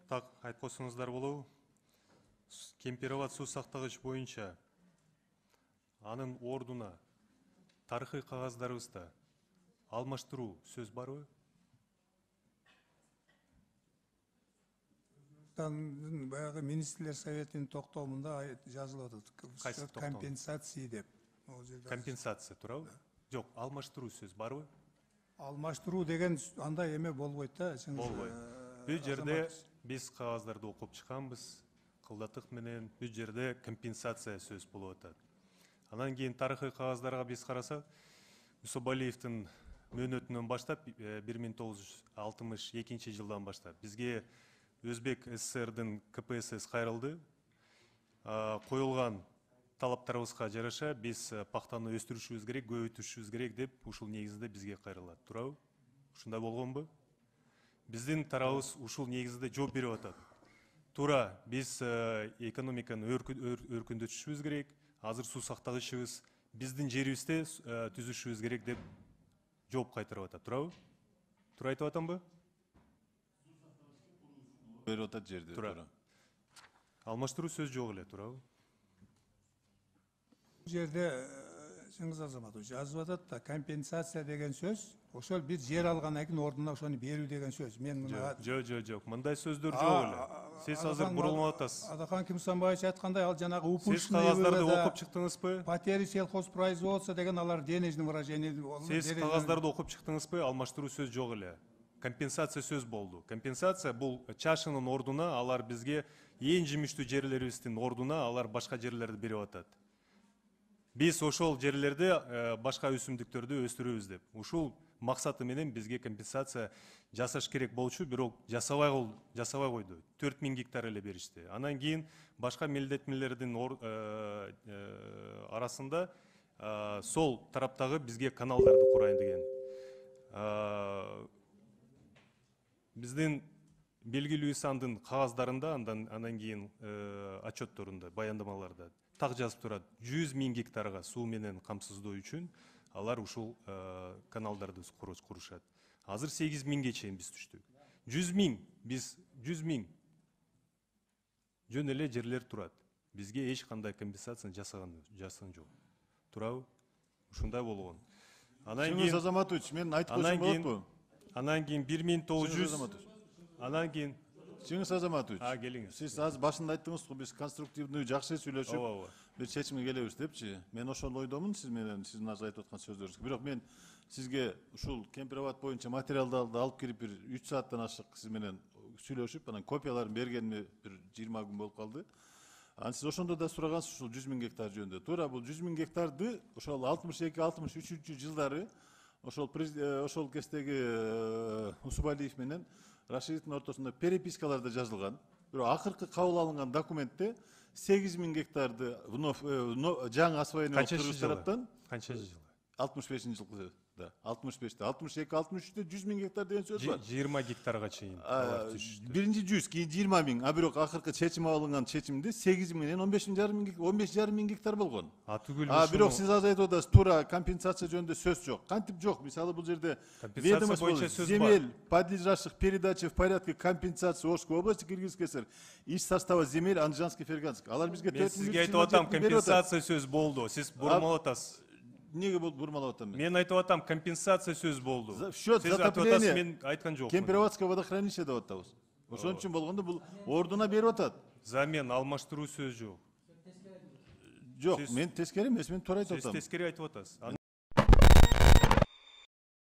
Так айткосуңуздар болобу? Кемпироват суу сактагыч боюнча анын ордуна тарыхый кагаздарыбызда алмаштыруу сөз барбы? Баягы министрлер советинин токтомунда жазылып Кайсы атат. токтом? Компенсация деп. Компенсация туурабы? Жок, алмаштыруу сөз барбы? Алмаштыруу деген андай эме болбойт да. Болбойт. Бул жерде биз кагаздарды окуп чыкканбыз, кылдатык менен бул жерде компенсация сөз болуп атат. Анан кийин тарыхый кагаздарга биз карасак, Усубалиевдин мөөнөтүнөн баштап 1962 жылдан баштап бизге Өзбек СССРдин КПСС кайрылды. Коюлган талаптарыбызга жараша биз пактаны өстүрүшүбүз керек, көбөйтүшүбүз керек деп ушул негизде бизге кайрылат. Туурабы? Ушундай болгонбу? Биздин тарабыбыз ушул негизде жооп берип атат. Туура, биз экономиканы өркүндөтүшүбүз керек, азыр суу сактагычыбыз биздин жерибизде түзүшүбүз керек деп жооп кайтарып атат. Туурабы? Туура айтып атамбы? Берип атат жерди. Туура. Алмаштыруу сөз жок эле, туурабы? Бул жерде Чыңгыз Азаматович жазып атат да, компенсация деген сөз, ошол бир жер алгандан кийин ордуна ошону берүү деген сөз. Мен мына Жок, мындай сөздөр жок эле. Сиз азыр бурулуп атасыз. Адахан Кимсанбаевич айткандай, ал жанагы Сиз упущенные кагаздарды окуп чыктыңызбы? потери сельхозпроизводства деген алар денежный выражение. Сиз кагаздарды окуп чыктыңызбы? Алмаштыруу сөз жок эле. Компенсация сөз болду. Компенсация бул чашынын ордуна алар бизге эң жимиштүү жерлерибиздин ордуна алар башка жерлерди берип атат. Биз ошол жерлерде башка өсүмдүктөрдү өстүрөбүз деп. Ушул максаты менен бизге компенсация жасаш керек болчу, бирок жасабай койду. 4000 гектар эле беришти. Анан кийин башка милдеттемелердин арасында сол тараптагы бизге каналдарды курайын деген. Биздин белгилүү сандын кагаздарында, андан кийин отчетторунда, баяндамаларда так жазып турат. 100 000 гектарга суу менен камсыздоо үчүн алар ушул каналдарды курушат. Азыр 8 000ге чейин биз түштүк. 100 000, биз 100 000 жөн эле жерлер турат. Бизге эч кандай компенсация жасаган жок. Туурабы? Ушундай болгон. Чыңгыз Азаматович, мен айтып койсом болотпу? Анан кийин 1900. Анан кийин Чыңгыз Азаматович, келиңиз. сиз азыр башында айттыңыз го, биз конструктивдүү жакшы сүйлөшүп, бир чечимге келебиз депчи. Мен ошол ойдомун сиз менен, сиздин азыр айтып аткан сөздөрүңүзгө. Бирок мен сизге ушул Кемпироват боюнча материалдарды алып кирип бир 3 сааттан ашык сиз менен сүйлөшүп, анан копияларын бергениме бир 20 күн болуп калды. Анан сиз ошондо да сурагансыз ушул 100 000 гектар жөнүндө. Туура, бул 100 000 гектарды ошол 62-63 жылдары ошол кездеги Усубалиев менен Рашидовдун ортосунда перепискаларда жазылган. Бирок акыркы кабыл алынган документте 8 000 гектарды жаңы освоение кылып тараптан канча жыл? 65-жылы. 65-те, 62-63-те 100 000 гектар деген сөз бар. 20 гектарга чейин. Биринчи 100, кийин 20 000, бирок акыркы чечим алынган чечимде 8 000 менен 15,5 000 гектар болгон. Бирок сиз азыр айтып атасыз, туура компенсация жөнүндө сөз жок. Кантип жок? Мисалы бул жерде компенсация боюнча сөз бар. Земель, подлежащих передаче в порядке компенсации Орской области, Кыргызской ССР, из состава земель Андижанский, Ферганский. Алар бизге 4 000 Мен сизге айтып атам, компенсация сөз болду. Сиз бурмалап атасыз. Неге бурмалап атам мен? Мен айтып атам, компенсация сөз болду. Счет затопления. Мен айткан жокмун. Кемпироватское водохранилище деп атабыз. Ошон үчүн болгондо бул ордуна берип атат. Замен алмаштыруу сөз жок. Жок, мен тескери эмес, мен туура айтып атам. Сиз тескери айтып атасыз.